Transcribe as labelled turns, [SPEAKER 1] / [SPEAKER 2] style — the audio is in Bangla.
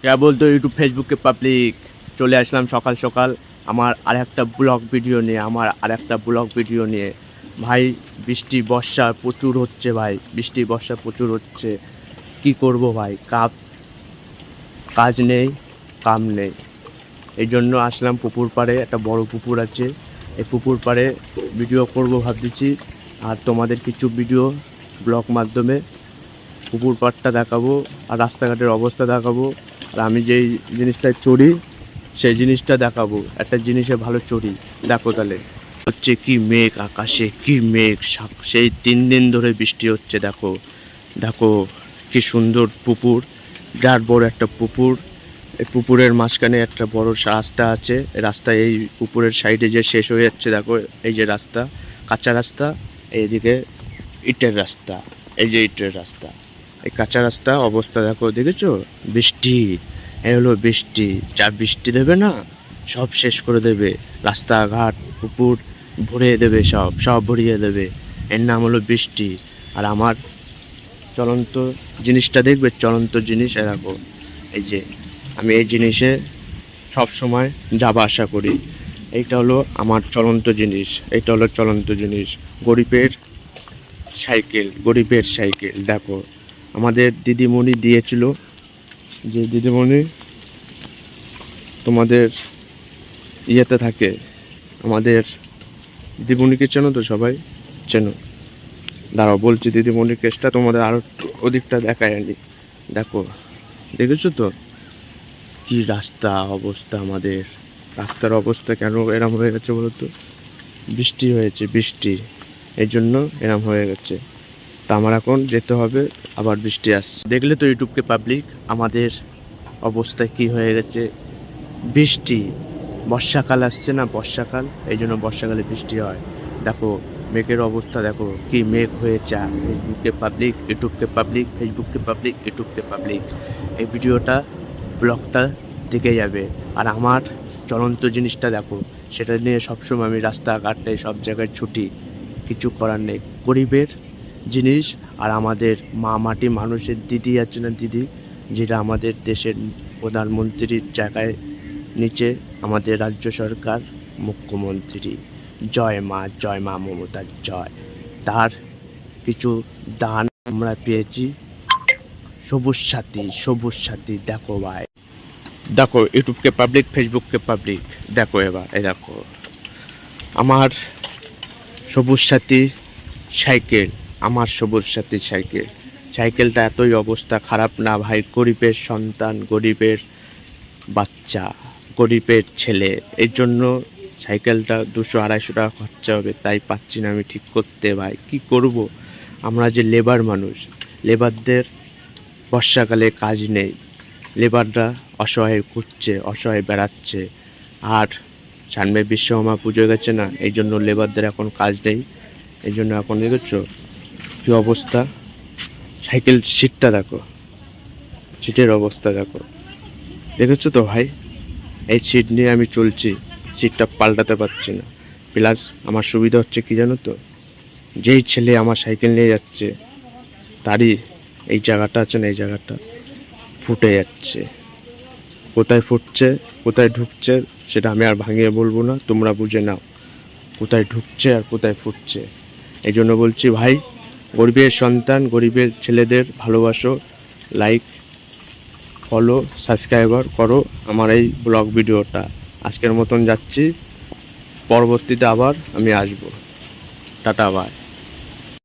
[SPEAKER 1] क्या बोलते हो यूट्यूब फेसबुक के পাবলিক চলে আসলাম সকাল সকাল আমার আরেকটা ব্লগ ভিডিও নিয়ে ভাই বৃষ্টি বর্ষা প্রচুর হচ্ছে ভাই বৃষ্টি বর্ষা প্রচুর হচ্ছে কি করব ভাই কাজ নেই কাম নেই এই জন্য আসলাম পুকুর পাড়ে একটা বড় পুকুর আছে এই পুকুর পাড়ে ভিডিও করব ভাবছি আর তোমাদের কিছু ভিডিও ব্লগ মাধ্যমে পুকুর পাড়টা দেখাবো আর রাস্তাঘাটের অবস্থা দেখাবো আর আমি যেই জিনিসটা চড়ি সেই জিনিসটা দেখাবো একটা জিনিসে ভালো চড়ি দেখো তাহলে হচ্ছে কি মেঘ আকাশে কি মেঘ সেই 3 দিন ধরে বৃষ্টি হচ্ছে দেখো দেখো কি সুন্দর পুকুর বিরাট বড় একটা পুকুর এই পুকুরের মাঝখানে একটা বড় রাস্তা আছে রাস্তা এই পুকুরের সাইডে যে শেষ হয়ে যাচ্ছে দেখো এই যে রাস্তা কাঁচা রাস্তা এইদিকে ইটের রাস্তা এই যে ইটের রাস্তা এই কাঁচা রাস্তা অবস্থা দেখো দেখেছো বৃষ্টি এই হলো বৃষ্টি যা বৃষ্টি দেবে না সব শেষ করে দেবে রাস্তাঘাট পুকুর ভরিয়ে দেবে সব ভরিয়ে দেবে এর নাম হলো বৃষ্টি আর আমার চলন্ত জিনিসটা দেখবে চলন্ত জিনিস দেখো এই যে আমি এই জিনিসে সব সময় যাওয়া আসা করি এইটা হলো আমার চলন্ত জিনিস এইটা হলো চলন্ত জিনিস গরিবের সাইকেল দেখো আমাদের দিদিমণি দিয়েছিল যে দিদিমণি তোমাদের ইয়েতে থাকে আমাদের দিদিমণিকে চেনো তো সবাই চেনো দাঁড়াও বলছি দিদিমণির কেসটা তোমাদের আরো ওদিকটা দেখায় আনি দেখো দেখেছো তো কি রাস্তা অবস্থা আমাদের রাস্তার অবস্থা কেন এরম হয়ে গেছে বলো তো বৃষ্টি হয়েছে বৃষ্টি এই জন্য এরম হয়ে গেছে তা আমার এখন যেতে হবে আবার বৃষ্টি আসছে দেখলে তো ইউটিউবকে পাবলিক আমাদের অবস্থা কি হয়ে গেছে বৃষ্টি বর্ষাকাল আসছে না বর্ষাকাল এই জন্য বর্ষাকালে বৃষ্টি হয় দেখো মেঘের অবস্থা দেখো কি মেঘ হয়েছে ফেসবুককে পাবলিক ইউটিউবকে পাবলিক এই ভিডিওটা ব্লগটা দেখে যাবে আর আমার চলন্ত জিনিসটা দেখো সেটা নিয়ে সবসময় আমি রাস্তাঘাটে সব জায়গায় ছুটি কিছু করার নেই গরিবের জিনিস আর আমাদের মাটি মানুষের দিদি আছে না দিদি যেটা আমাদের দেশের প্রধানমন্ত্রীর জায়গায় নিচে আমাদের রাজ্য সরকার মুখ্যমন্ত্রী জয় মা মমতার জয় তার কিছু দান আমরা পেয়েছি সবুজ সাথী দেখো ভাই দেখো ইউটিউবকে পাবলিক ফেসবুককে পাবলিক দেখো এবার এই দেখো আমার সবুজ সাথী সাইকেলটা এতই অবস্থা খারাপ না ভাই গরিবের সন্তান গরিবের বাচ্চা গরিবের ছেলে এর জন্য সাইকেলটা 200-250 টাকা খরচা হবে তাই পাচ্ছি না আমি ঠিক করতে ভাই কি করব আমরা যে লেবার মানুষ লেবারদের বর্ষাকালে কাজ নেই লেবাররা অসহায় ঘুরছে অসহায় বেড়াচ্ছে আর সামনে বিশ্বকর্মা পুজো গেছে না এই জন্য লেবারদের এখন কাজ নেই এই জন্য এখন দেখেছো কি অবস্থা সাইকেল সিটটা দেখো সিটের অবস্থা দেখেছো তো ভাই এই সিট নিয়ে আমি চলছি সিটটা পাল্টাতে পারছি না প্লাস আমার সুবিধা হচ্ছে কি জানো তো যেই ছেলে আমার সাইকেল নিয়ে যাচ্ছে তারই এই জায়গাটা আছে না এই জায়গাটা ফুটে যাচ্ছে কোথায় ফুটছে কোথায় ঢুকছে সেটা আমি আর ভাঙিয়ে বলবো না তোমরা বুঝে নাও কোথায় ঢুকছে আর কোথায় ফুটছে এই জন্য বলছি ভাই গরিবের সন্তান গরিবের ছেলেদের ভালোবাসো লাইক ফলো সাবস্ক্রাইবার করো আমার এই ব্লগ ভিডিওটা আজকের মতন যাচ্ছি পরবর্তীতে আবার আমি আসবো টাটা বাই